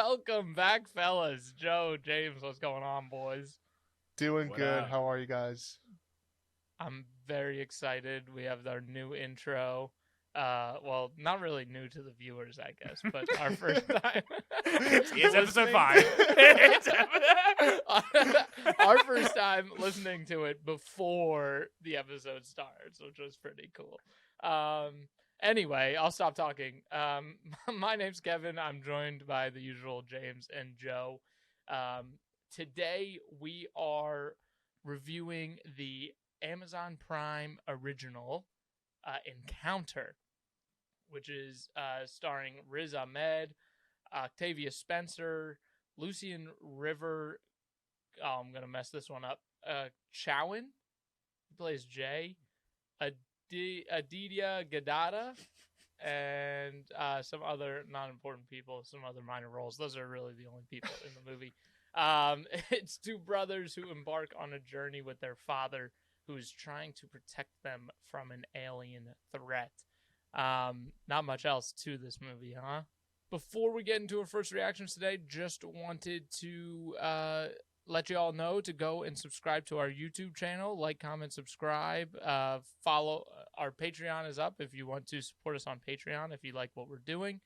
Welcome back, fellas. Joe, James, what's going on, boys? Doing What good. up? How are you guys? I'm very excited. We have our new intro. Well, not really new to the viewers, I guess, but our first time. It's episode listening 5. our first time listening to it before the episode starts, which was pretty cool. Anyway, I'll stop talking. My name's Kevin. I'm joined by the usual James and Joe. Today we are reviewing the Amazon Prime original Encounter, which is starring Riz Ahmed, Octavia Spencer, Lucian River. Oh, I'm gonna mess this one up. Chowan, he plays Jay. Aditya Gadada, and some other non-important people, some other minor roles. Those are really the only people in the movie. It's two brothers who embark on a journey with their father, who is trying to protect them from an alien threat. Not much else to this movie, huh? Before we get into our first reactions today, just wanted to let you all know to go and subscribe to our YouTube channel. Like, comment, subscribe. Follow. Our Patreon is up if you want to support us on Patreon, if you like what we're doing.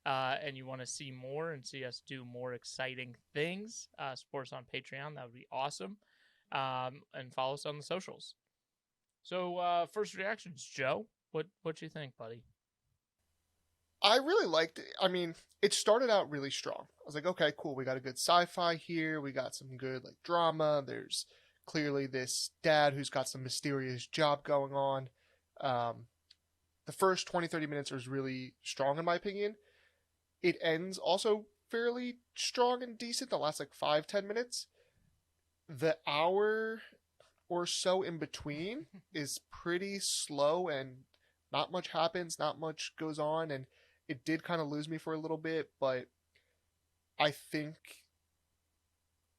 And you want to see more and see us do more exciting things, support us on Patreon. That would be awesome. And follow us on the socials. So, first reactions, Joe. What you think, buddy? I really liked it. I mean, it started out really strong. I was like, okay, cool. We got a good sci-fi here. We got some good like drama. There's clearly this dad who's got some mysterious job going on. The first 20, 30 minutes was really strong in my opinion. It ends also fairly strong and decent. The last like 5-10 minutes. The hour or so in between is pretty slow and not much happens, not much goes on, and it did kind of lose me for a little bit, but I think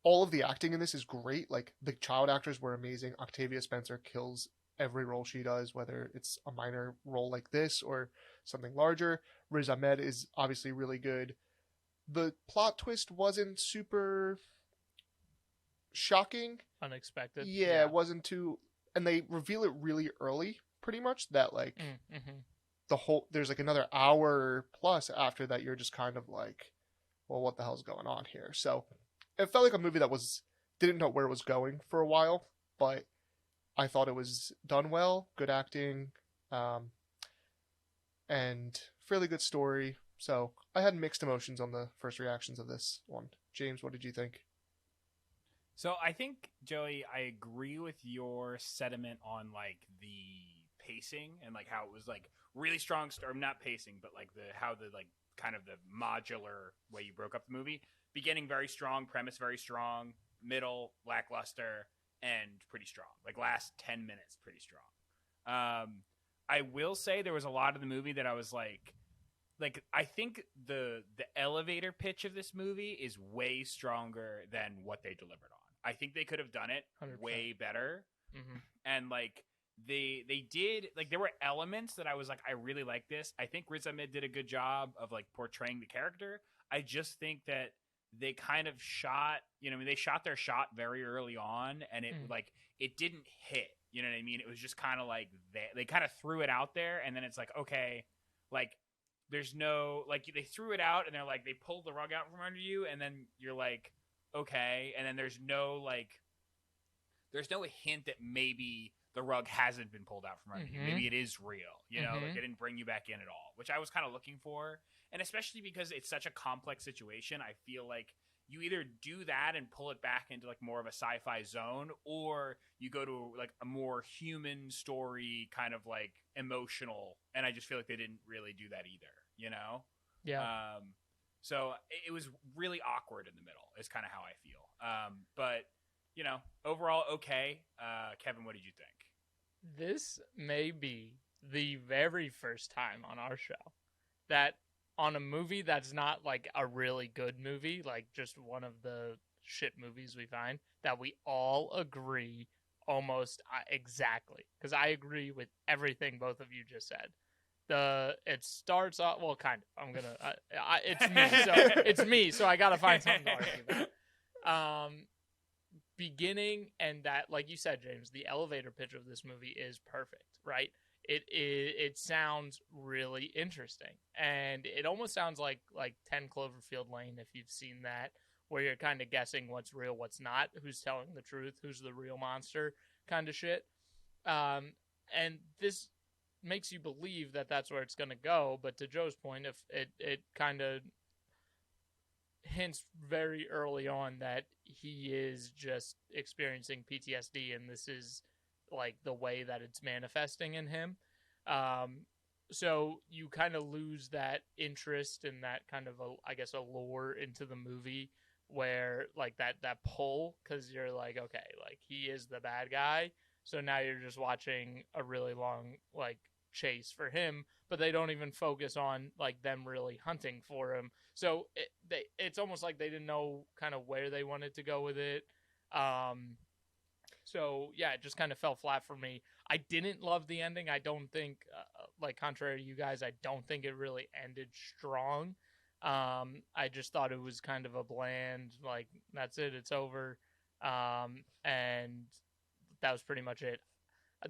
all of the acting in this is great. Like, the child actors were amazing. Octavia Spencer kills every role she does, whether it's a minor role like this or something larger. Riz Ahmed is obviously really good. The plot twist wasn't super shocking. Unexpected. Yeah, it wasn't too... And they reveal it really early, pretty much, that, like, there's like another hour plus after that you're just kind of like, well, what the hell's going on here? So it felt like a movie that didn't know where it was going for a while, but I thought it was done well, good acting, and fairly good story. So I had mixed emotions on the first reactions of this one. James, what did you think? So I think, Joey, I agree with your sentiment on like the pacing and like how it was like really strong or not pacing, but like how the like kind of the modular way you broke up the movie. Beginning very strong, premise very strong, middle lackluster, and pretty strong. Like last 10 minutes pretty strong. I will say there was a lot of the movie that I was like I think the elevator pitch of this movie is way stronger than what they delivered on. I think they could have done it 100%. way better. Mm-hmm. And like they did, like there were elements that I was like, I really like this. I think Riz Ahmed did a good job of like portraying the character. I just think that they kind of shot, they shot their shot very early on, and it like it didn't hit. You know what I mean? It was just kind of like they kind of threw it out there, and then it's like, okay, like there's no like they threw it out, and they're like they pulled the rug out from under you, and then you're like, okay, and then there's no hint that maybe the rug hasn't been pulled out from under you. Maybe it is real, like they didn't bring you back in at all, which I was kind of looking for. And especially because it's such a complex situation, I feel like you either do that and pull it back into like more of a sci-fi zone, or you go to like a more human story, kind of like emotional. And I just feel like they didn't really do that either, Yeah. So it was really awkward in the middle is kind of how I feel. But, overall, okay. Kevin, what did you think? This may be the very first time on our show that on a movie that's not like a really good movie, like just one of the shit movies we find, that we all agree almost exactly. Because I agree with everything both of you just said. it starts off well, kind of. I'm gonna it's me, so it's me, so I gotta find something to argue about. Beginning and that, like you said, James, the elevator pitch of this movie is perfect, right? It sounds really interesting, and it almost sounds like 10 Cloverfield Lane, if you've seen that, where you're kind of guessing what's real, what's not, who's telling the truth, who's the real monster, kind of shit. And this makes you believe that that's where it's going to go. But to Joe's point, if it kind of hints very early on that he is just experiencing PTSD, and this is like the way that it's manifesting in him. So you kind of lose that interest and that kind of I guess, allure into the movie, where like that pull, because you're like, okay, like he is the bad guy, so now you're just watching a really long like chase for him, but they don't even focus on like them really hunting for him. So it's almost like they didn't know kind of where they wanted to go with it. So yeah, it just kind of fell flat for me. I didn't love the ending. I don't think, like contrary to you guys, I don't think it really ended strong. I just thought it was kind of a bland, like, that's it, it's over. And that was pretty much it.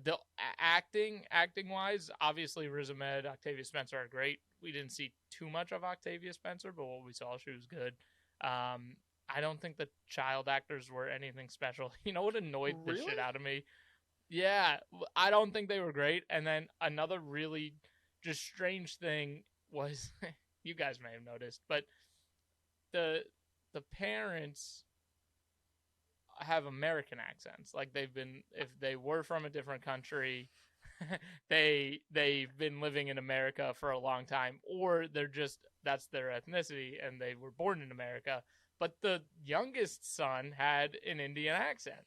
The acting wise, obviously Riz Ahmed, Octavia Spencer are great. We didn't see too much of Octavia Spencer, but what we saw, she was good. I don't think the child actors were anything special. You know what annoyed the shit out of me? Yeah, I don't think they were great. And then another really just strange thing was, you guys may have noticed, but the parents have American accents. Like, they've been, if they were from a different country, they've been living in America for a long time, or they're just, that's their ethnicity and they were born in America. But the youngest son had an Indian accent,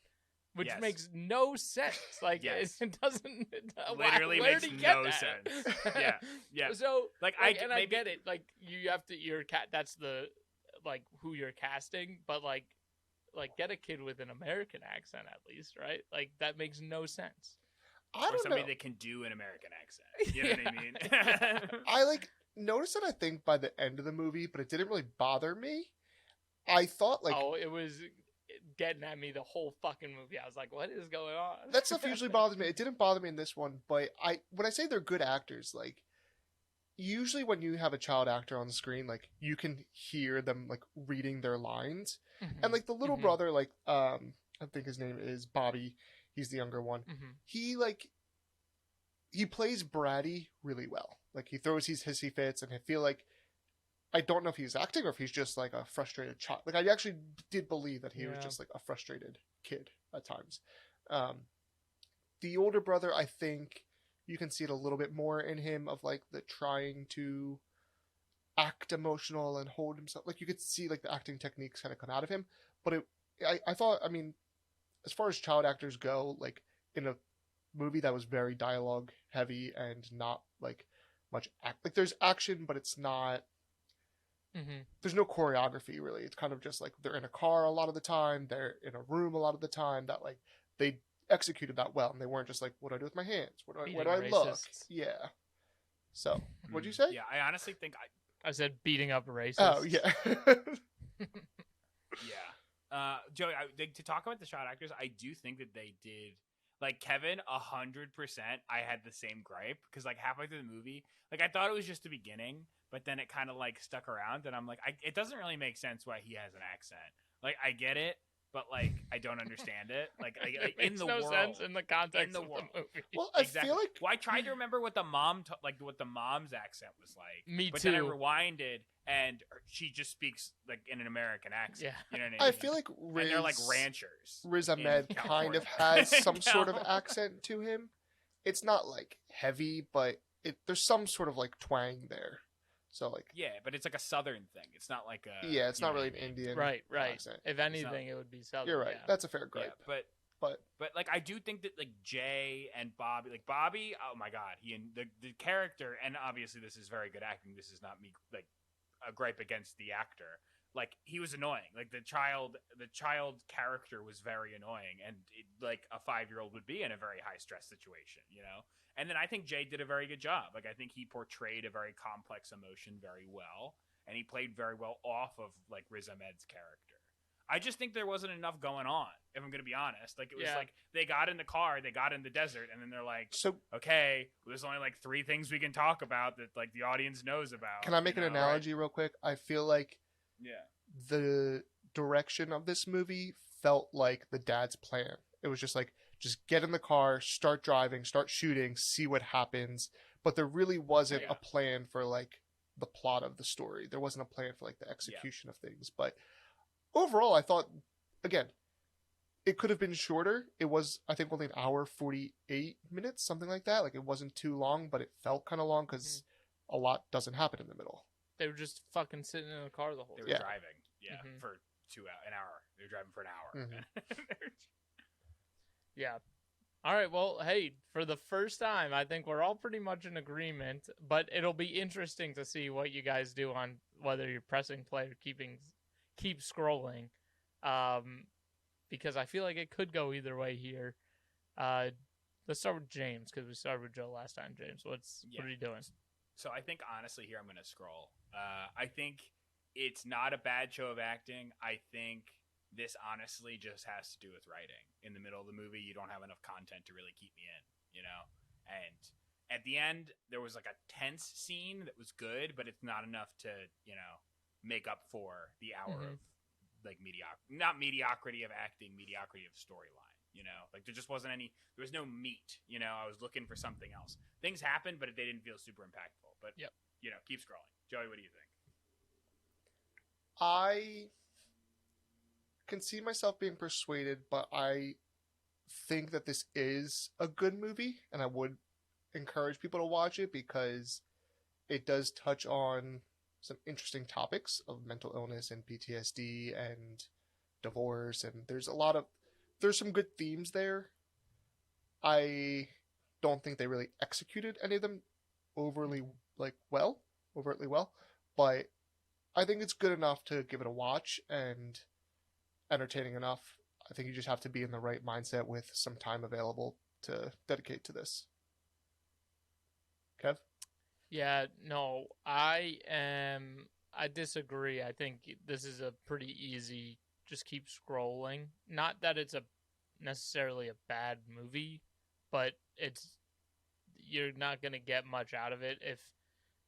which makes no sense. Like, it doesn't literally makes no sense. Yeah. So like, I get it. Like, you have to, that's the, like, who you're casting, but like get a kid with an American accent at least, right? Like, that makes no sense. Or somebody that can do an American accent. You know what I mean? I like noticed it, I think, by the end of the movie, but it didn't really bother me. I thought, like, it was getting at me the whole fucking movie. I was like, what is going on? That stuff usually bothers me. It didn't bother me in this one, but when I say they're good actors, like, usually when you have a child actor on the screen, like, you can hear them like reading their lines. Mm-hmm. And like the little brother, like, I think his name is Bobby, he's the younger one. Mm-hmm. He plays bratty really well. Like, he throws his hissy fits, and I feel like, I don't know if he's acting or if he's just like a frustrated child. Like, I actually did believe that he was just like a frustrated kid at times. The older brother, I think you can see it a little bit more in him, of like the trying to act emotional and hold himself. Like, you could see like the acting techniques kind of come out of him. But I thought, I mean, as far as child actors go, like in a movie that was very dialogue heavy and not like much like, there's action, but it's not. Mm-hmm. There's no choreography really. It's kind of just like they're in a car a lot of the time, they're in a room a lot of the time, that like they executed that well, and they weren't just like, what do I do with my hands? Where do I look? Yeah. So, what'd you say? Yeah, I honestly think I said beating up racists. Oh, yeah. Yeah. Joey, to talk about the child actors, I do think that they did, like, Kevin, 100%, I had the same gripe, because like halfway through the movie, like, I thought it was just the beginning, but then it kind of like stuck around, and I'm like, it doesn't really make sense why he has an accent. Like, I get it, but like, I don't understand it. Like, it makes no sense in the context of the movie. Well, I feel like, well, I tried to remember what the mom's accent was like. Me but too. Then I rewinded, and she just speaks like in an American accent. Yeah. You know what I mean? I feel like and they're like ranchers. Riz Ahmed kind of has some sort of accent to him. It's not like heavy, but there's some sort of like twang there. So like, yeah, but it's like a southern thing. It's not like a it's not really an Indian right accent. If anything, it would be southern. You're right. Yeah. That's a fair gripe. Yeah, but like, I do think that like Jay and Bobby, like Bobby, oh my god, he and the character, and obviously this is very good acting. This is not me like a gripe against the actor, like he was annoying. Like the child character was very annoying, and like a 5-year-old would be in a very high stress situation, you know. And then I think Jay did a very good job. Like I think he portrayed a very complex emotion very well, and he played very well off of like Riz Ahmed's character. I just think there wasn't enough going on, if I'm going to be honest. Like, it was like they got in the car, they got in the desert, and then they're like, So, okay, there's only like 3 things we can talk about that like the audience knows about. can I make an analogy real quick? I feel like the direction of this movie felt like the dad's plan. It was just like, just get in the car, start driving, start shooting, see what happens. But there really wasn't a plan for like the plot of the story. There wasn't a plan for like the execution of things. But overall, I thought, again, it could have been shorter. It was, I think, only an hour, 48 minutes, something like that. Like, it wasn't too long, but it felt kind of long because a lot doesn't happen in the middle. They were just fucking sitting in a car the whole time. They were driving, for an hour. They were driving for an hour. Yeah. All right, well, hey, for the first time, I think we're all pretty much in agreement, but it'll be interesting to see what you guys do on whether you're pressing play or keep scrolling, because I feel like it could go either way here. Let's start with James, because we started with Joe last time. James, what are you doing? So I think, honestly, here I'm going to scroll. I think it's not a bad show of acting. I think this honestly just has to do with writing. In the middle of the movie, you don't have enough content to really keep me in, you know? And at the end, there was like a tense scene that was good, but it's not enough to, you know, make up for the hour of like not mediocrity of acting, mediocrity of storyline, you know? Like there was no meat, you know? I was looking for something else. Things happened, but they didn't feel super impactful. But, you know, keep scrolling. Joey, what do you think? I can see myself being persuaded, but I think that this is a good movie, and I would encourage people to watch it because it does touch on some interesting topics of mental illness and PTSD and divorce, and there's some good themes there. I don't think they really executed any of them overtly well, but I think it's good enough to give it a watch and entertaining enough. I think you just have to be in the right mindset with some time available to dedicate to this. Kev? Yeah, no, I disagree. I think this is a pretty easy, just keep scrolling. Not that it's necessarily a bad movie, but you're not going to get much out of it if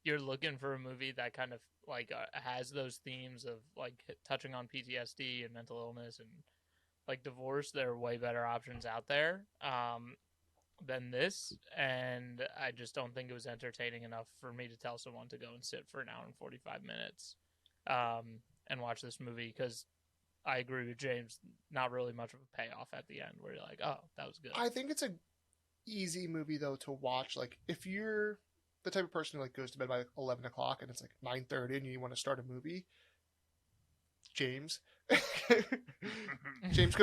you're looking for a movie that kind of like has those themes of like touching on PTSD and mental illness and like divorce. There are way better options out there than this, and I just don't think it was entertaining enough for me to tell someone to go and sit for an hour and 45 minutes and watch this movie, because I agree with James, not really much of a payoff at the end where you're like, oh, that was good. I think it's a easy movie though to watch. Like if you're the type of person who like goes to bed by like 11 o'clock and it's like 9:30 and you want to start a movie, James goes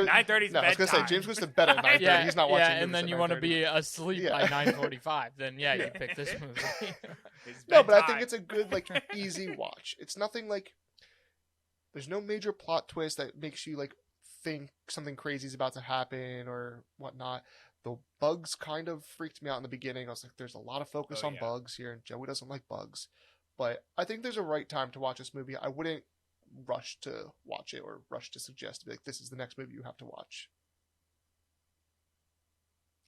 9:30 is no, I was gonna say James goes to bed at 9:30. He's not watching movies and then you want to be asleep by 9:45. Then you pick this movie. No, but I think it's a good like easy watch. It's nothing like, there's no major plot twist that makes you like think something crazy is about to happen or whatnot. The bugs kind of freaked me out in the beginning. I was like, there's a lot of focus on bugs here, and Joey doesn't like bugs. But I think there's a right time to watch this movie. I wouldn't rush to watch it or rush to suggest to be like, this is the next movie you have to watch.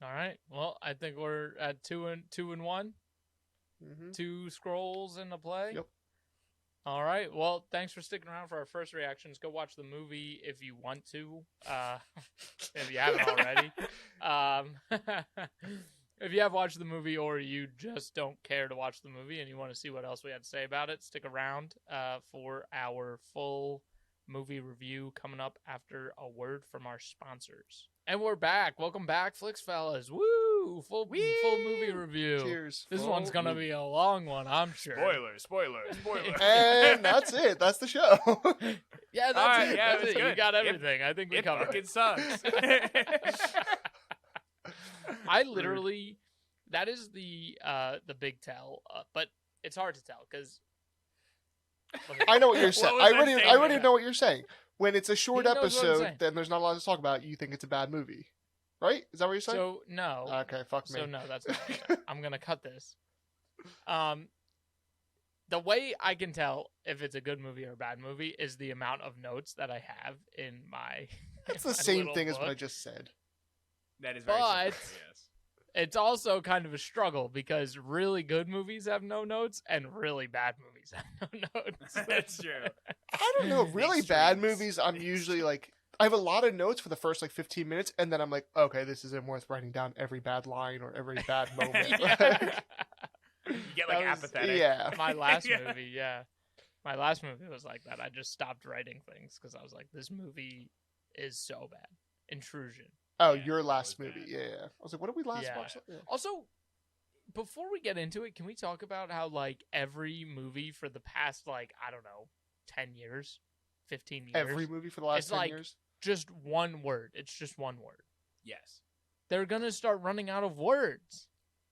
All right. Well, I think we're at 2 and 1. 2 scrolls in the play. Yep. All right. Well, thanks for sticking around for our first reactions. Go watch the movie if you want to, if you haven't already. If you have watched the movie or you just don't care to watch the movie and you want to see what else we had to say about it, stick around for our full movie review coming up after a word from our sponsors. And we're back. Welcome back, Flicks Fellas. Woo! Full movie review. Cheers. This one's going to be a long one, I'm sure. Spoilers. And that's it. That's the show. Yeah, that's right, it. yeah, That's it was it. good. You got everything. I think we covered It it. fucking sucks. I literally, that is the big tell, but it's hard to tell because I know what you're saying. I already statement? know what you're saying. When it's a short He knows what I'm episode, saying. then there's not a lot to talk about. You think it's a bad movie, right? Is that what you're saying? So no. Okay, fuck me. So no, that's not what I'm saying. I'm gonna cut this. The way I can tell if it's a good movie or a bad movie is the amount of notes that I have in my. That's the my same little thing as book. what I just said. That is very But- similar, yes. It's also kind of a struggle because really good movies have no notes and really bad movies have no notes. That's true. I don't know. Really bad Extremes. movies, I'm usually like, I have a lot of notes for the first like 15 minutes, and then I'm like, okay, this isn't worth writing down every bad line or every bad moment. Yeah. You get like That was- apathetic. Yeah. My last Yeah. movie, yeah. My last movie was like that. I just stopped writing things because I was like, this movie is so bad. Intrusion. Oh, Yeah, your that last was movie. bad. Yeah. I was like, what did we last Yeah. watch? Yeah. Also, before we get into it, can we talk about how like every movie for the past like, I don't know, 10 years, 15 years, Every movie for the last It's 10 like- years? just one word. It's just one word. Yes. They're going to start running out of words.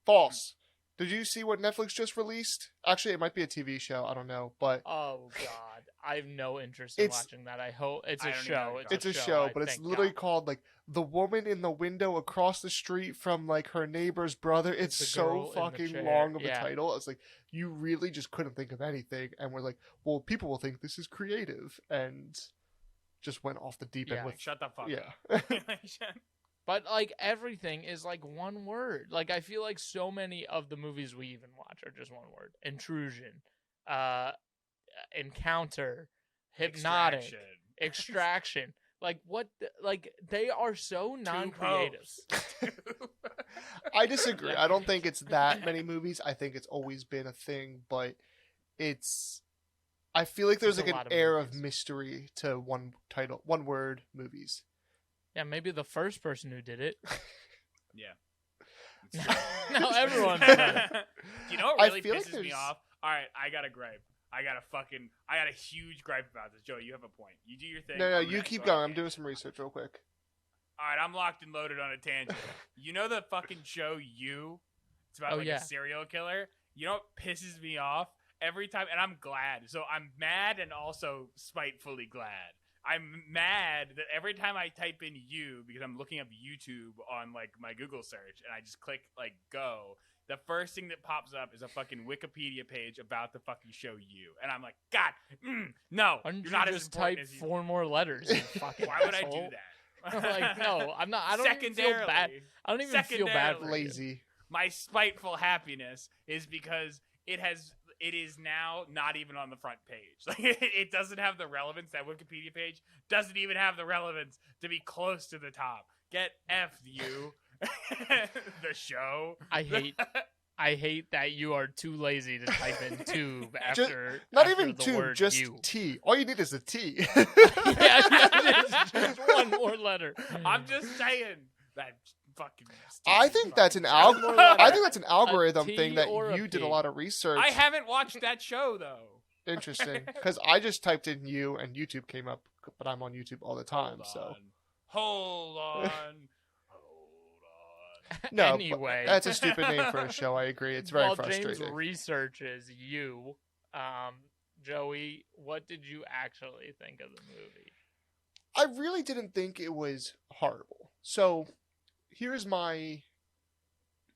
False. Did you see what Netflix just released? Actually, it might be a TV show. I don't know. But Oh god, I have no interest in It's- watching that. I hope it's I a don't even know show. what it's a show, I but it's thank literally God. called like The Woman in the Window Across the Street from like her neighbor's brother. It's The so Girl in the fucking Chair. long of a Yeah. title. It's like you really just couldn't think of anything, and we're like, well, people will think this is creative, and just went off the deep end Yeah. with Like, shut the fuck yeah. up. But like everything is like one word. Like I feel like so many of the movies we even watch are just one word. Intrusion, encounter, hypnotic, extraction. Like what? Like they are so non-creative. I disagree. I don't think it's that many movies. I think it's always been a thing, but it's. I feel like there's It's a like lot an of air of movies. mystery to one title, one word movies. Yeah, maybe the first person who did it. Yeah. It's true. Now everyone does. You know what I really feel like pisses me there's- off? All right, I got a gripe. I got a huge gripe about this. Joe, you have a point. You do your thing. No, I'm you gonna keep go on going. a I'm doing tangent. some research real quick. All right, I'm locked and loaded on a tangent. You know the fucking show You? It's about Oh, like yeah. a serial killer. You know what pisses me off every time? And I'm glad. So I'm mad and also spitefully glad. I'm mad that every time I type in You, because I'm looking up YouTube on like my Google search, and I just click like go, the first thing that pops up is a fucking Wikipedia page about the fucking show You, and I'm like, God, no, Why don't you're you not as just important type as you. 4 more letters? You fucking Why would I do asshole? that? Like no, I'm not. I don't even feel bad. Secondarily, I don't even feel bad for you. Lazy. my spiteful happiness is because it is now not even on the front page. Like it doesn't have the relevance. That Wikipedia page doesn't even have the relevance to be close to the top. Get F you. The show. I hate that you are too lazy to type in tube after Not after even the two, word just you. T. All you need is a T. yeah, just one more letter. I'm just saying that fucking. I stupid think that's an fucking show. I think that's an algorithm T thing that or a you did a P? lot of research. I haven't watched that show though. Interesting, because I just typed in you and YouTube came up, but I'm on YouTube all the time. Hold on. No, but Anyway, that's a stupid name for a show. I agree. It's very while frustrating. James researches you, Joey, what did you actually think of the movie? I really didn't think it was horrible. So here's my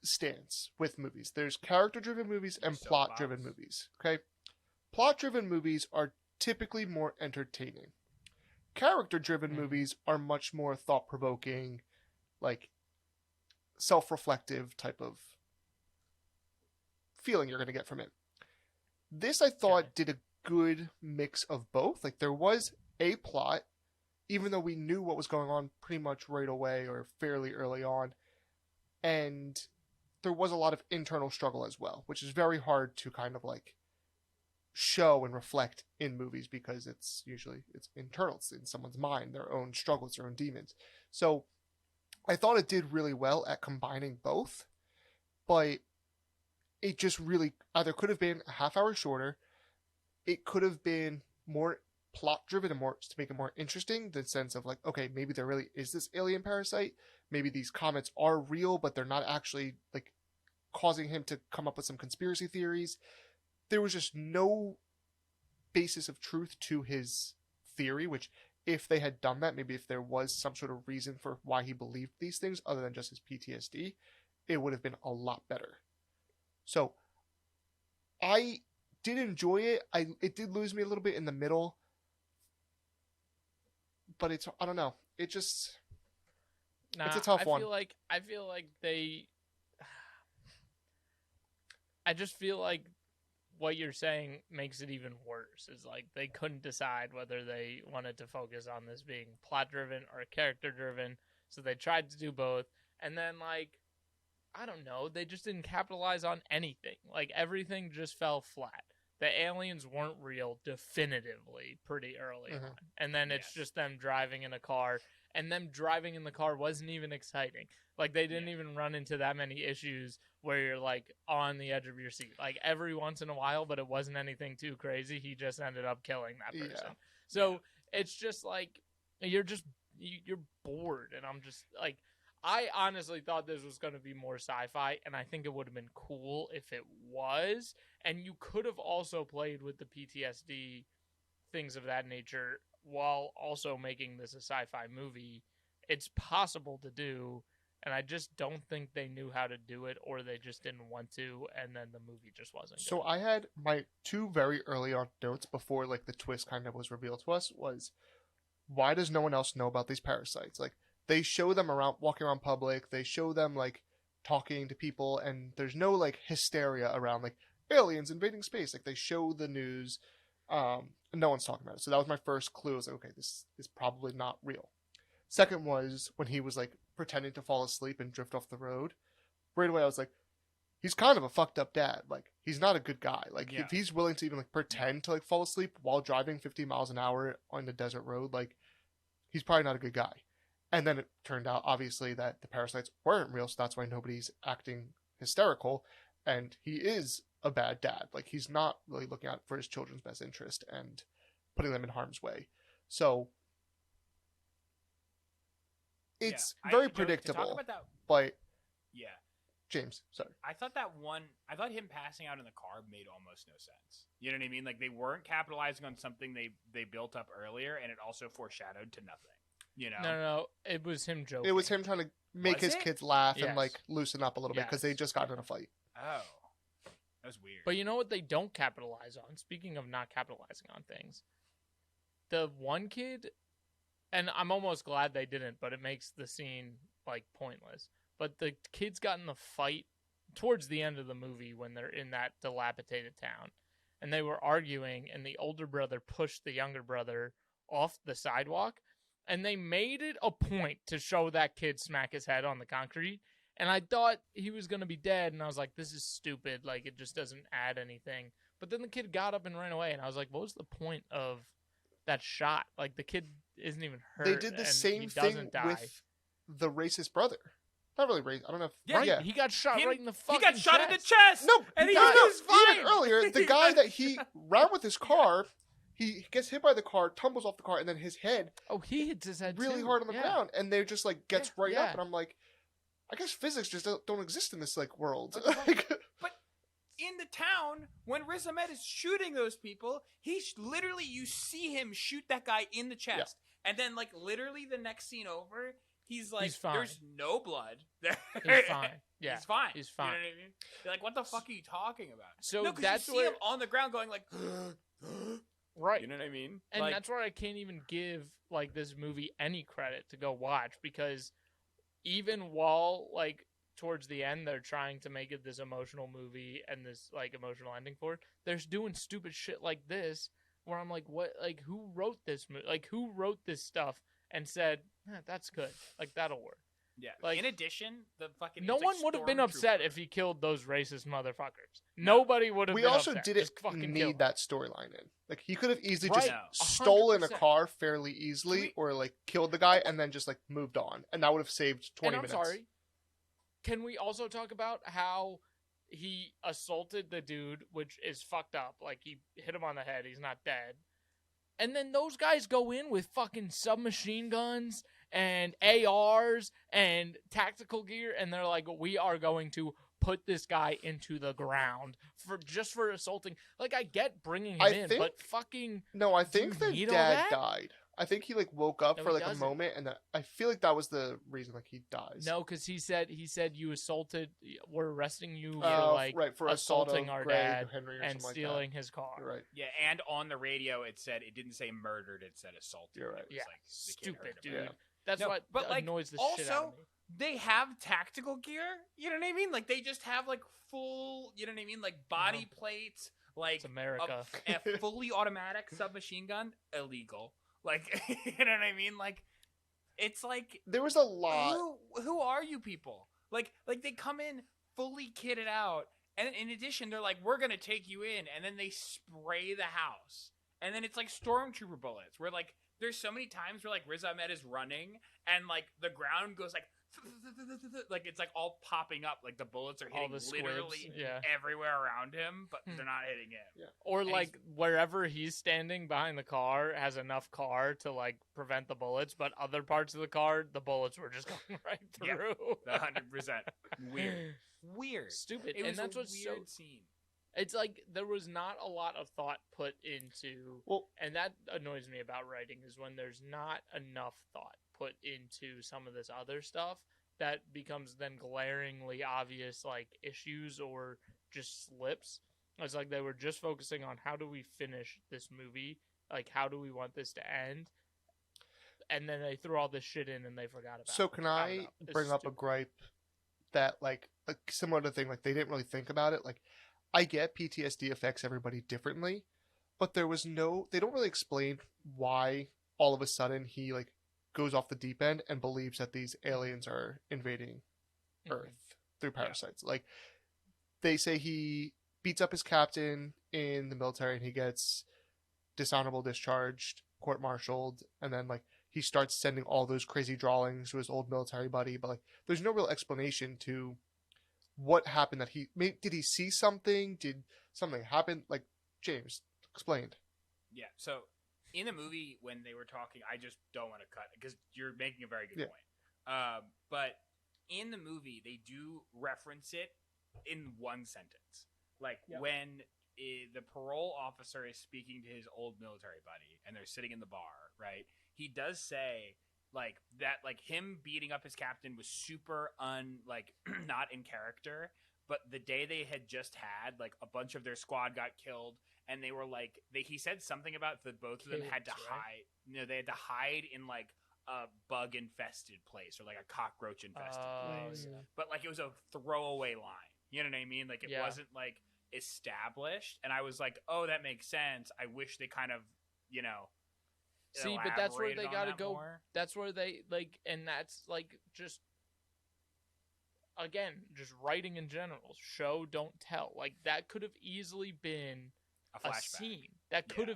stance with movies. There's character-driven movies and Soapbox. plot-driven movies. Okay, plot-driven movies are typically more entertaining. Character-driven Mhm. movies are much more thought-provoking, like self-reflective type of feeling you're going to get from it. This I thought Okay. did a good mix of both. Like there was a plot, even though we knew what was going on pretty much right away or fairly early on, and there was a lot of internal struggle as well, which is very hard to kind of like show and reflect in movies because it's internal. It's in someone's mind, their own struggles, their own demons. So I thought it did really well at combining both, but it just really either could have been a half hour shorter, it could have been more plot driven and more to make it more interesting, the sense of like, okay, maybe there really is this alien parasite, maybe these comets are real but they're not actually like causing him to come up with some conspiracy theories. There was just no basis of truth to his theory, which if they had done that, maybe if there was some sort of reason for why he believed these things other than just his PTSD, it would have been a lot better. So I did enjoy it. It did lose me a little bit in the middle, but I don't know. It just it's a tough one. I feel like they. I just feel like what you're saying makes it even worse. Is like they couldn't decide whether they wanted to focus on this being plot driven or character driven, so they tried to do both, and then like I don't know, they just didn't capitalize on anything. Like everything just fell flat. The aliens weren't real definitively pretty early on, and then it's just them driving in a car. And them driving in the car wasn't even exciting. Like, they didn't even run into that many issues where you're, like, on the edge of your seat. Like, every once in a while, but it wasn't anything too crazy. He just ended up killing that person. Yeah. So, it's just, like, you're bored. And I'm just, like, I honestly thought this was going to be more sci-fi. And I think it would have been cool if it was. And you could have also played with the PTSD, things of that nature, while also making this a sci-fi movie. It's possible to do, and I just don't think they knew how to do it, or they just didn't want to, and then the movie just wasn't So good. I had my two very early on notes before like the twist kind of was revealed to us was, why does no one else know about these parasites? Like, they show them around, walking around public, they show them like talking to people, and there's no like hysteria around like aliens invading space. Like, they show the news, no one's talking about it. So that was my first clue. I was like, okay, this is probably not real. Second was when he was like pretending to fall asleep and drift off the road. Right away I was like, he's kind of a fucked up dad. Like, he's not a good guy. Like, if he's willing to even like pretend to like fall asleep while driving 50 miles an hour on the desert road, like, he's probably not a good guy. And then it turned out obviously that the parasites weren't real, so that's why nobody's acting hysterical, and he is a bad dad. Like, he's not really looking out for his children's best interest and putting them in harm's way. So it's very predictable. But James, sorry. I thought him passing out in the car made almost no sense. You know what I mean? Like, they weren't capitalizing on something they built up earlier, and it also foreshadowed to nothing. You know? No, it was him joking. It was him trying to make his kids laugh and like loosen up a little bit because they just got in a fight. Oh. That was weird. But you know what they don't capitalize on? Speaking of not capitalizing on things, the one kid, and I'm almost glad they didn't, but it makes the scene like pointless. But the kids got in the fight towards the end of the movie when they're in that dilapidated town, and they were arguing, and the older brother pushed the younger brother off the sidewalk, and they made it a point to show that kid smack his head on the concrete. And I thought he was going to be dead, and I was like, this is stupid. Like, it just doesn't add anything. But then the kid got up and ran away, and I was like, what was the point of that shot? Like, the kid isn't even hurt. They did the same thing with the racist brother. Not really racist. I don't know if... Yeah, he got shot right in the fucking chest. He got shot in the chest! No, and he was fine! Even earlier, the guy that he ran with his car... He gets hit by the car, tumbles off the car, and then his head... Oh, he hits his head really too. hard on the ground, and they just, like, gets right up, and I'm like... I guess physics just don't exist in this like world. But in the town, when Riz Ahmed is shooting those people, literally you see him shoot that guy in the chest, and then like literally the next scene over, he's like, "There's no blood." He's fine. Yeah, he's fine. He's fine. You know what I mean? You're like, what the fuck are you talking about? So no, because you see him on the ground going like, right. You know what I mean? And like, that's where I can't even give like this movie any credit to go watch, because even while like towards the end they're trying to make it this emotional movie and this like emotional ending for it, they're doing stupid shit like this where I'm like, what? Like, who wrote this movie? Like, who wrote this stuff and said, that's good, like, that'll work? Yeah. Like, in addition, the fucking no one would have been upset if he killed those racist motherfuckers. Nobody would have. We been also upset. didn't need that storyline in. Like, he could have easily just 100%. stolen a car fairly easily, or like killed the guy and then just like moved on, and that would have saved 20 minutes. Sorry. Can we also talk about how he assaulted the dude, which is fucked up? Like, he hit him on the head. He's not dead. And then those guys go in with fucking submachine guns and ARs and tactical gear, and they're like, we are going to put this guy into the ground for assaulting. Like, I get bringing him I think- but fucking No, I Do you think the need all dad that? died. I think he like woke up No, for he like a doesn't. moment, and I feel like that was the reason like he dies. no, because he said you assaulted. We're arresting you for right, for assault assaulting of our Greg dad Henry or and something stealing like his car. that. You're right. Yeah, and on the radio it didn't say murdered, it said assaulted. You're right. It was Yeah, like, the kid stupid, hurt him. dude. Yeah. That's No, what but, like, annoys the shit out also, of me. They have tactical gear, you know what I mean? Like, they just have, like, full, you know what I mean? Like, body plates, like, It's America. a fully automatic submachine gun, illegal. Like, you know what I mean? Like, it's like, There was a lot. who are you people? Like they come in fully kitted out, and in addition, they're like, we're gonna take you in, and then they spray the house, and then it's like stormtrooper bullets. Where like, there's so many times where like Riz Ahmed is running, and like the ground goes like it's like all popping up, like the bullets are All hitting the squibs, literally yeah. everywhere around him, but they're not hitting him. Or And like wherever he's standing behind the car has enough car to like prevent the bullets, but other parts of the car, the bullets were just going right Yep. through. 100% weird. Stupid. It was And that's a what's so weird scene. it's like there was not a lot of thought put into and that annoys me about writing is when there's not enough thought put into some of this other stuff that becomes then glaringly obvious like issues or just slips. It's like they were just focusing on how do we finish this movie, like how do we want this to end, and then they threw all this shit in and they forgot about So it. can I I don't know. It's bring up a stupid. gripe that like similar to thing like they didn't really think about it. Like I get PTSD affects everybody differently, but they don't really explain why all of a sudden he like goes off the deep end and believes that these aliens are invading Mhm. Earth through parasites. Like they say he beats up his captain in the military and he gets dishonorable discharged, court-martialed, and then like he starts sending all those crazy drawings to his old military buddy, but like there's no real explanation to what happened. That did he see something? Did something happen? Like James explained. Yeah. So in the movie, when they were talking, I just don't want to cut because you're making a very good Yeah. point. But in the movie, they do reference it in one sentence. Like Yep. when the parole officer is speaking to his old military buddy and they're sitting in the bar, right? He does say like that, like him beating up his captain was super not in character. But the day they had just had, like a bunch of their squad got killed, and they were like, he said something about the both of them had to Kids, right? hide. You know, they had to hide in like a bug infested place or like a cockroach infested place. Yeah. But like it was a throwaway line. You know what I mean? Like it Yeah. wasn't like established. And I was like, oh, that makes sense. I wish they kind of, you know, See, but that's where they elaborated on gotta that go. more. That's where they like, and that's like just again, just writing in general. Show, don't tell. Like that could have easily been A a flashback. scene that could Yeah.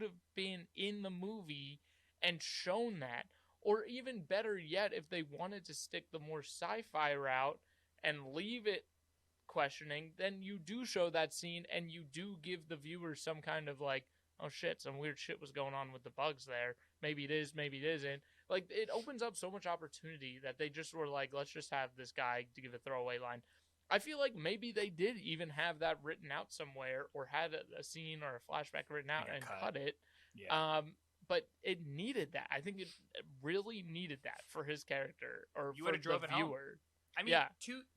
have been in the movie and shown that, or even better yet, if they wanted to stick the more sci-fi route and leave it questioning, then you do show that scene and you do give the viewer some kind of like, oh shit, some weird shit was going on with the bugs there. Maybe it is, maybe it isn't. Like it opens up so much opportunity that they just were like, let's just have this guy to give a throwaway line. I feel like maybe they did even have that written out somewhere, or had a scene or a flashback written out Like a and cut. cut it. Yeah. But it needed that. I think it really needed that for his character, or You for would've drove the it home. viewer. I mean, yeah.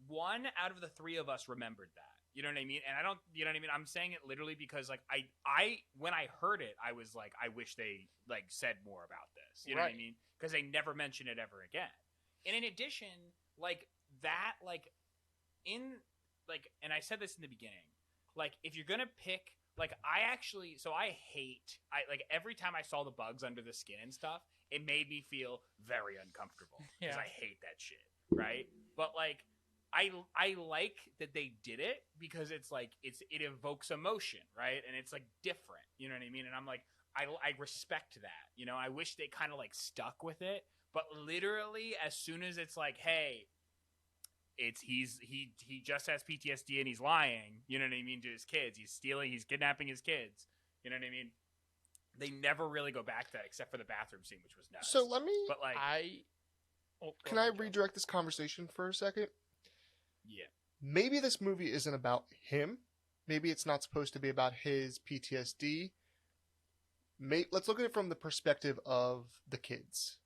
one out of the three of us remembered that. You know what I mean? And I don't, you know what I mean? I'm saying it literally because, like, I when I heard it, I was like, I wish they, like, said more about this. You know what I Right. mean? Because they never mention it ever again. And in addition, like, that, like, and I said this in the beginning, like, if you're going to pick, like, I hate, every time I saw the bugs under the skin and stuff, it made me feel very uncomfortable. Because Yeah. I hate that shit, right? But, like, I like that they did it because it's like it evokes emotion, right? And it's like different, you know what I mean? And I'm like, I respect that, you know. I wish they kind of like stuck with it, but literally as soon as it's like, hey, he just has PTSD and he's lying, you know what I mean, to his kids. He's stealing, he's kidnapping his kids, you know what I mean? They never really go back to that except for the bathroom scene, which was nuts. So let me. but like, Go Can I ahead, Joe. redirect this conversation for a second? yeah, maybe this movie isn't about him. Maybe it's not supposed to be about his PTSD. Let's look at it from the perspective of the kids.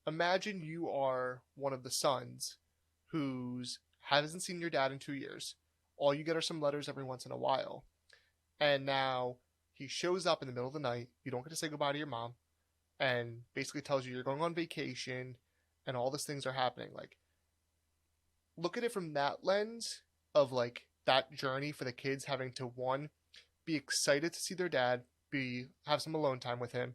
Imagine you are one of the sons who's hasn't seen your dad in 2 years. All you get are some letters every once in a while. And now he shows up in the middle of the night. You don't get to say goodbye to your mom. And basically tells you you're going on vacation and all these things are happening. Like, look at it from that lens of like that journey for the kids having to, one, be excited to see their dad, have some alone time with him,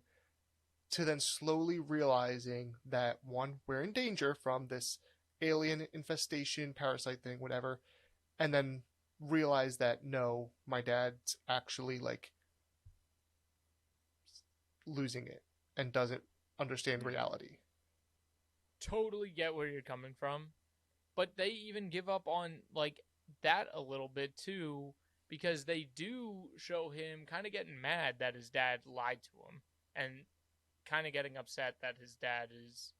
to then slowly realizing that, one, we're in danger from this alien infestation, parasite thing, whatever, and then realize that, no, my dad's actually like losing it and doesn't understand reality. Totally get where you're coming from, but they even give up on like that a little bit too, because they do show him kind of getting mad that his dad lied to him and kind of getting upset that his dad is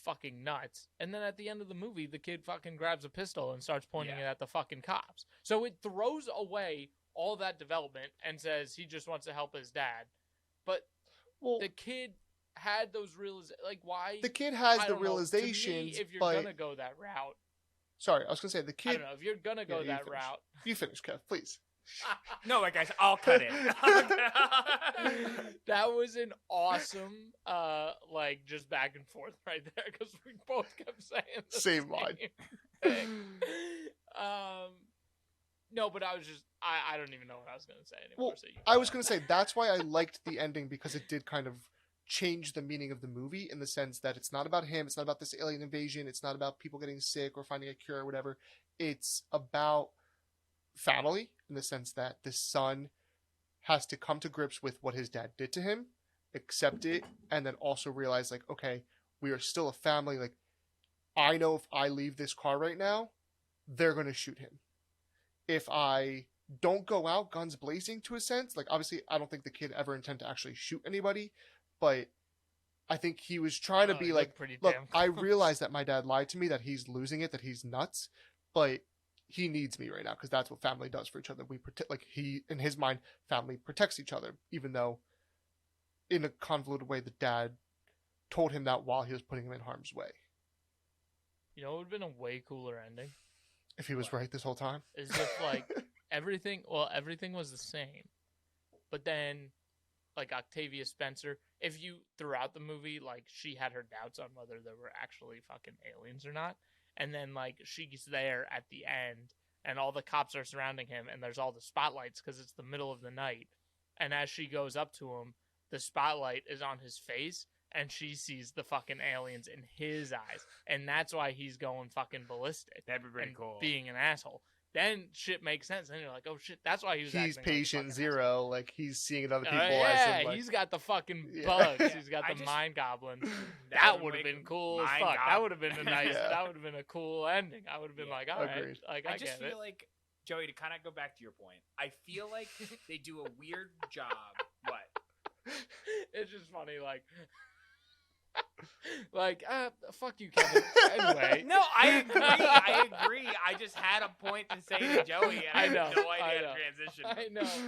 fucking nuts. And then at the end of the movie, the kid fucking grabs a pistol and starts pointing it at the fucking cops. So it throws away all that development and says he just wants to help his dad. But the kid had those like, why? The kid has the know. realizations, To me, if you're but... gonna go that route. Sorry, I was gonna say the kid. I don't know if you're gonna go that route. You finish, Kev, please. No, guys, I'll cut it. That was an awesome, like, just back and forth right there, because we both kept saying the same line. Thing. No, but I was just, I don't even know what I was gonna say anymore. Well, so I was gonna say that's why I liked the ending, because it did kind of change the meaning of the movie in the sense that it's not about him, it's not about this alien invasion, it's not about people getting sick or finding a cure or whatever. It's about family, in the sense that this son has to come to grips with what his dad did to him, accept it, and then also realize, like, okay, we are still a family. Like, I know if I leave this car right now, they're going to shoot him. If I don't go out guns blazing, to a sense, like, obviously I don't think the kid ever intended to actually shoot anybody, but I think he was trying to be like, look, I realize that my dad lied to me, that he's losing it, that he's nuts, but he needs me right now, because that's what family does for each other. We protect, like, he, in his mind, family protects each other, even though in a convoluted way the dad told him that while he was putting him in harm's way. You know, it would have been a way cooler ending if he was right this whole time. Is if, like, everything was the same, but then, like, Octavia Spencer, if you, throughout the movie, like, she had her doubts on whether there were actually fucking aliens or not. And then, like, she's there at the end, and all the cops are surrounding him, and there's all the spotlights because it's the middle of the night. And as she goes up to him, the spotlight is on his face, and she sees the fucking aliens in his eyes. And that's why he's going fucking ballistic. That'd be pretty cool. Being an asshole. Then shit makes sense. Then you're like, oh shit, that's why he's patient zero. Asshole. Like, he's seeing it other people as in, like... he's got the fucking bugs. He's got the mind goblins. That would have been cool as fuck. That would have been a nice. That would have been a cool ending. I would have been like, all right, like I just feel like, Joey, to kind of go back to your point, I feel like they do a weird job. What? It's just funny, like. Like, fuck you, Kevin. Anyway. No, I agree. I just had a point to say to Joey, and I have no idea how to transition.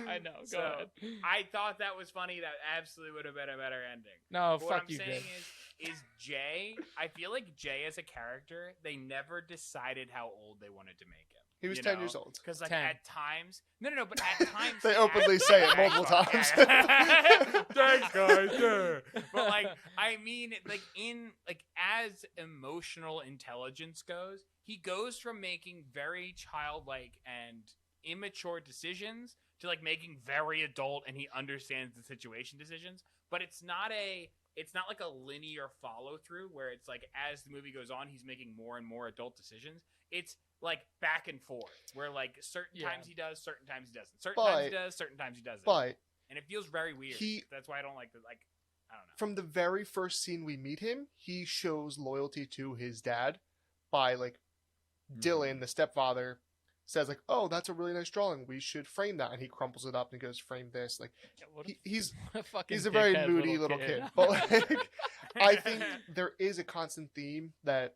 I know. Go ahead. I thought that was funny. That absolutely would have been a better ending. No, but fuck you, what I'm saying is Jay, I feel like Jay as a character, they never decided how old they wanted to make him. He was 10 years old. Because, like, 10. At times... No, but at times... they openly say it multiple times. Thanks, guys. But, like, I mean, like, as emotional intelligence goes, he goes from making very childlike and immature decisions to, like, making very adult and he understands the situation decisions. But it's not like a linear follow-through where it's, like, as the movie goes on, he's making more and more adult decisions. It's like back and forth, where like certain times he does, certain times he doesn't. Times he does, certain times he doesn't. And it feels very weird. That's why I don't like the, like, I don't know. From the very first scene we meet him, he shows loyalty to his dad by, like, Dylan, the stepfather, says, like, oh, that's a really nice drawing. We should frame that. And he crumples it up and goes, frame this. Like, he's a very moody little kid. But, like, I think there is a constant theme that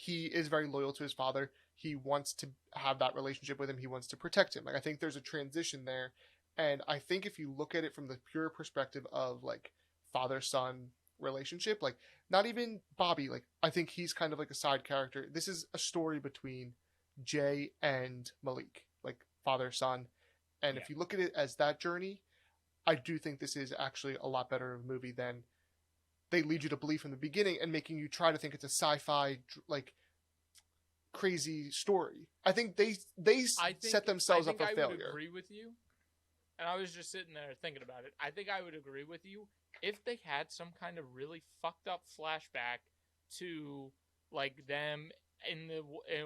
he is very loyal to his father. he wants to have that relationship with him. He wants to protect him. Like, I think there's a transition there. And I think if you look at it from the pure perspective of like father-son relationship, like not even Bobby, like I think he's kind of like a side character. This is a story between Jay and Malik, like father-son. And if you look at it as that journey, I do think this is actually a lot better of a movie than they lead you to believe from the beginning and making you try to think it's a sci-fi like crazy story. I think they set themselves up for failure. I would agree with you. And I was just sitting there thinking about it. I think I would agree with you if they had some kind of really fucked up flashback to like them in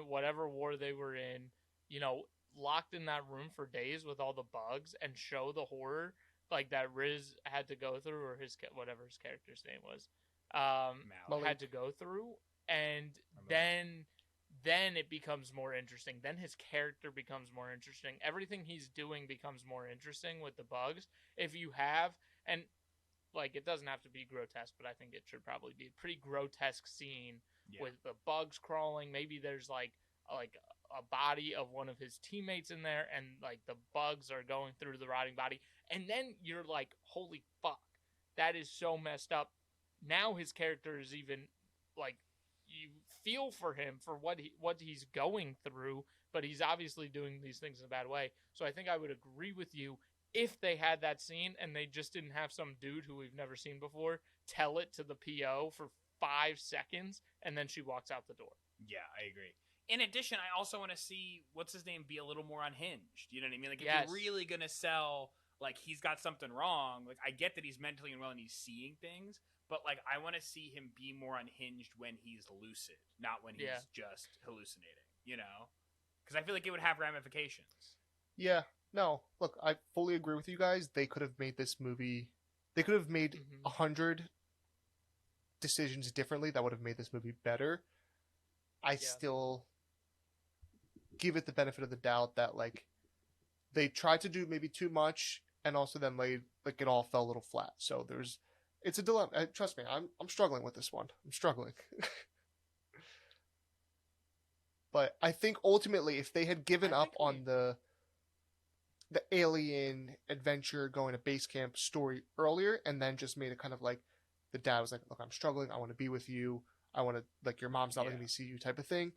whatever war they were in, you know, locked in that room for days with all the bugs and show the horror like that Riz had to go through, or whatever his character's name was, had to go through, and then it becomes more interesting. Then his character becomes more interesting. Everything he's doing becomes more interesting with the bugs. If you have, and like it doesn't have to be grotesque, but I think it should probably be a pretty grotesque scene with the bugs crawling. Maybe there's like a body of one of his teammates in there, and like the bugs are going through the rotting body, and then you're like, holy fuck, that is so messed up. Now his character is even like, you feel for him for what he's going through, but he's obviously doing these things in a bad way. So I think I would agree with you if they had that scene and they just didn't have some dude who we've never seen before tell it to the PO for 5 seconds and then she walks out the door. Yeah, I agree. In addition, I also want to see what's his name be a little more unhinged. You know what I mean? Like if you're really gonna sell like he's got something wrong, like I get that he's mentally unwell and he's seeing things, but like I want to see him be more unhinged when he's lucid, not when he's just hallucinating. You know, because I feel like it would have ramifications. Yeah. No. Look, I fully agree with you guys. They could have made this movie. They could have made 100 decisions differently that would have made this movie better. I still give it the benefit of the doubt that like they tried to do maybe too much, and also then like it all fell a little flat. So it's a dilemma. Trust me, I'm struggling with this one. I'm struggling. But I think ultimately, if they had given up on the alien adventure going to base camp story earlier, and then just made it kind of like the dad was like, "Look, I'm struggling. I want to be with you. I want to, like, your mom's not letting me see you," type of thing,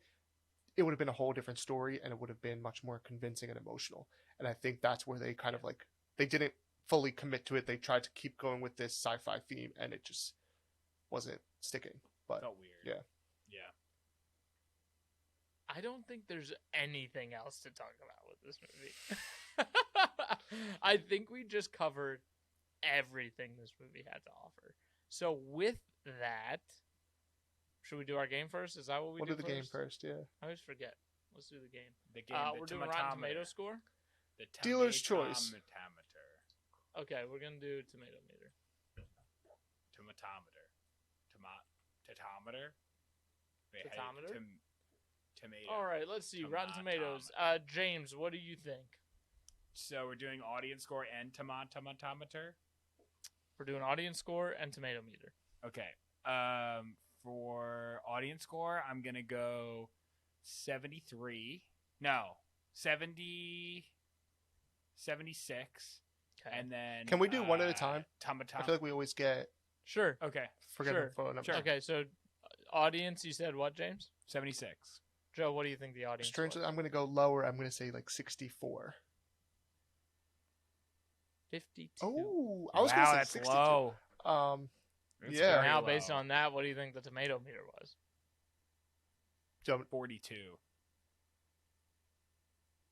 it would have been a whole different story, and it would have been much more convincing and emotional. And I think that's where they kind of like they didn't fully commit to it. They tried to keep going with this sci-fi theme, and it just wasn't sticking. But felt weird. Yeah. I don't think there's anything else to talk about with this movie. I think we just covered everything this movie had to offer. So with that, should we do our game first? Is that what we do? We'll do the game first, yeah. I always forget. Let's do the game. We're doing Rotten Tomato score? The dealer's choice. Okay, we're going to do tomato meter. Tomatometer. Tomato? Tomato. All right, let's see. Rotten Tomatoes. James, what do you think? So we're doing audience score and tomatometer? We're doing audience score and tomato meter. Okay. For audience score, I'm going to go 73. No, 70, 76. Okay. And then Can we do one at a time? Tomato. I feel like we always get Sure. Okay. forget Sure. the phone number. Sure. Okay, so audience, you said what, James? 76. Joe, what do you think the audience Strangely, was? I'm going to go lower. I'm going to say like 64. 52. Oh, I was going to say that's 62. low. Yeah. very Now, low. based on that, what do you think the tomato meter was? 42.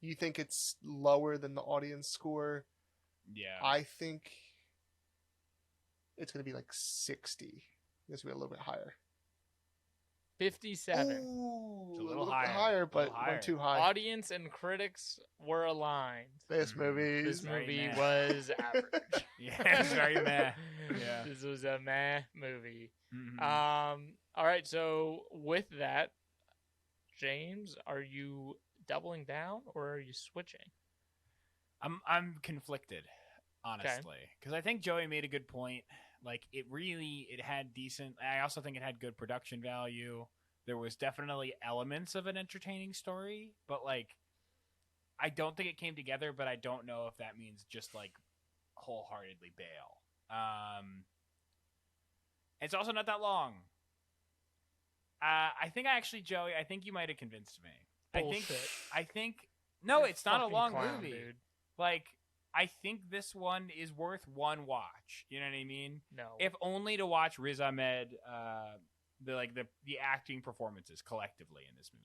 You think it's lower than the audience score? Yeah. I think it's going to be like 60. It's going to be a little bit higher. 57. Ooh, It's a little little bit higher. higher, but Little higher. went too high. Audience and critics were aligned. This movie. This very movie meh. was average. Yeah, it's very meh. Yeah. This was a meh movie. Mhm. All right, so with that, James, are you doubling down or are you switching? I'm conflicted, honestly, because I think Joey made a good point. Like it had decent. I also think it had good production value. There was definitely elements of an entertaining story, but like I don't think it came together, but I don't know if that means just like wholeheartedly bail. It's also not that long. I think Joey, I think you might have convinced me. Bullshit. I think no, You're it's not a fucking long clown, movie. dude. Like I think this one is worth one watch. You know what I mean? No. If only to watch Riz Ahmed, the acting performances collectively in this movie.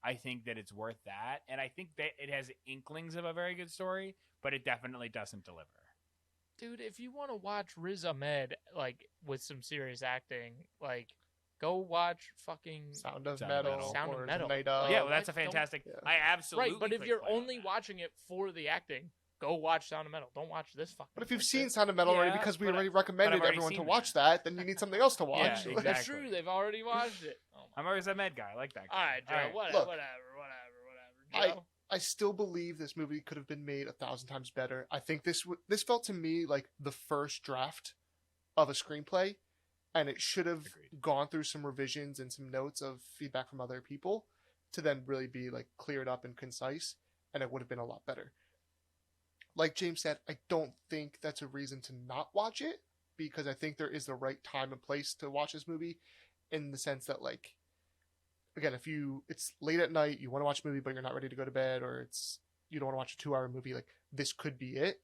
I think that it's worth that, and I think that it has inklings of a very good story, but it definitely doesn't deliver. Dude, if you want to watch Riz Ahmed like with some serious acting, like go watch fucking Sound of Sound of Metal. Metal. Sound of or Metal. Night of. Yeah, well, that's a Don't- fantastic. yeah. I absolutely Right, but if click you're play on only that. watching it for the acting, go watch Sound of Metal. Don't watch this fucking. But if you've bullshit. seen Sound of Metal already Yeah, because we but already I've recommended already everyone to seen watch that. that, then you need something else to watch. Yeah, Like, exactly. That's true. They've already watched it. Oh my. I'm always a Med guy. I like that guy. All right, Joe. All right. Whatever, Look, whatever. Joe. I still believe this movie could have been made 1,000 times better. I think this felt to me like the first draft of a screenplay, and it should have Agreed. gone through some revisions and some notes of feedback from other people to then really be like cleared up and concise, and it would have been a lot better. Like James said, I don't think that's a reason to not watch it, because I think there is the right time and place to watch this movie, in the sense that, like, again, if it's late at night, you want to watch a movie but you're not ready to go to bed, or you don't want to watch a 2-hour movie, like, this could be it.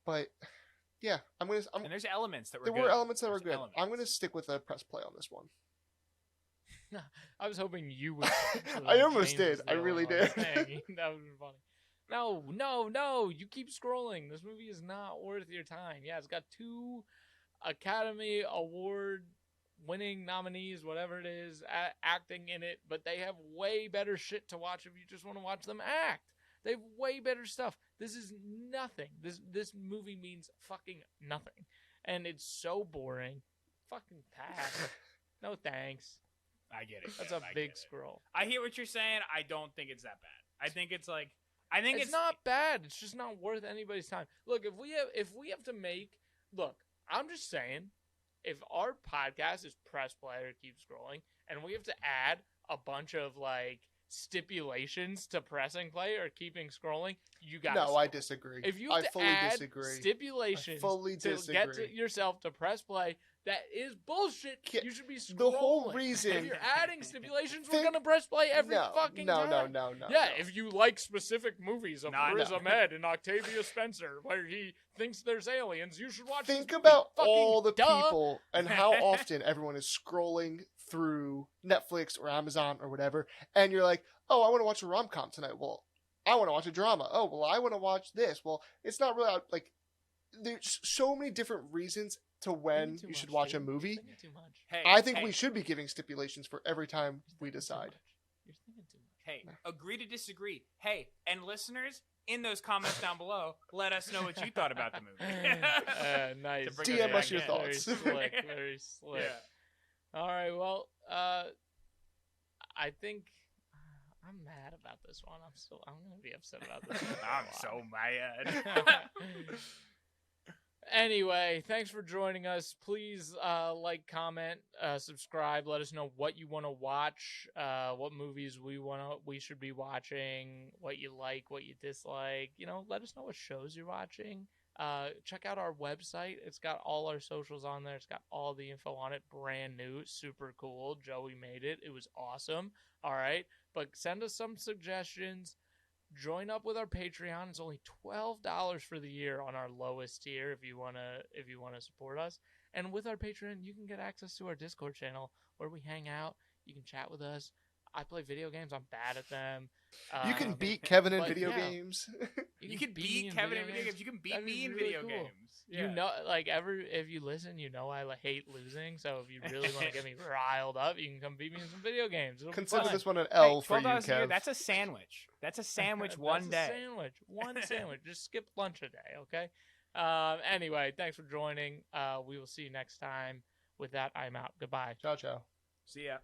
But yeah, And there's elements that were there good. were elements that were There's good. elements. I'm gonna stick with a press play on this one. I was hoping you would. I almost James did. was I the really only one did. saying. That would have been funny. No. You keep scrolling. This movie is not worth your time. Yeah, it's got 2 Academy Award winning nominees, whatever it is, acting in it, but they have way better shit to watch if you just want to watch them act. They have way better stuff. This is nothing. This movie means fucking nothing. And it's so boring. Fucking pass. No thanks. I get it. That's Kev, a I big get it. scroll. I hear what you're saying. I don't think it's that bad. I think it's It's not bad. It's just not worth anybody's time. Look, if we have to make, look, I'm just saying, if our podcast is press play or keep scrolling, and we have to add a bunch of like stipulations to pressing play or keeping scrolling, you got. No, I disagree. If you I have to fully add disagree. stipulations I fully to disagree. get to yourself to press play, that is bullshit. Can't- You should be scrolling. The whole reason. If you're adding stipulations, we're Think- gonna press play every no, fucking no, time. No. Yeah, no. if you like specific movies of Nah, Riz no. Ahmed and Octavia Spencer, where he thinks there's aliens, you should watch. Think this movie. about Fucking all the duh. people and how often everyone is scrolling through Netflix or Amazon or whatever, and you're like, oh, I want to watch a rom-com tonight. Well, I want to watch a drama. Oh, well, I want to watch this. Well, it's not really like, there's so many different reasons to when Thinking too you should much, watch a dude. movie. You're thinking too much. Hey, I think hey, we should be giving stipulations for every time we You're thinking too decide. much. You're thinking too much. Hey, agree to disagree. Hey, and listeners, in those comments down below, let us know what you thought about the movie. Nice. To bring DM us us your back in. thoughts. Very slick. Very slick. Yeah. All right. Well, I think I'm mad about this one. I'm gonna be upset about this one. I'm so mad. Anyway, thanks for joining us. Please like, comment, subscribe. Let us know what you want to watch, what movies we should be watching, what you like, what you dislike. Let us know what shows you're watching. Check out our website. It's got all our socials on there. It's got all the info on it. Brand new, super cool. Joey made it. It was awesome. All right, but send us some suggestions. Join up with our Patreon. It's only $12 for the year on our lowest tier if you wanna support us. And with our Patreon, you can get access to our Discord channel where we hang out. You can chat with us. I play video games. I'm bad at them. You can beat Kevin in but video yeah. games. You can me beat Kevin in video games. You can beat That'd me be in really video cool. games. You know, if you listen, I hate losing. So if you really want to get me riled up, you can come beat me in some video games. It'll be Consider fun. this one an L for you, $12 a year, Kev. that's a sandwich. That's a sandwich That's one a day. Sandwich. One sandwich. Just skip lunch a day, okay? Anyway, thanks for joining. We will see you next time. With that, I'm out. Goodbye. Ciao, ciao. See ya.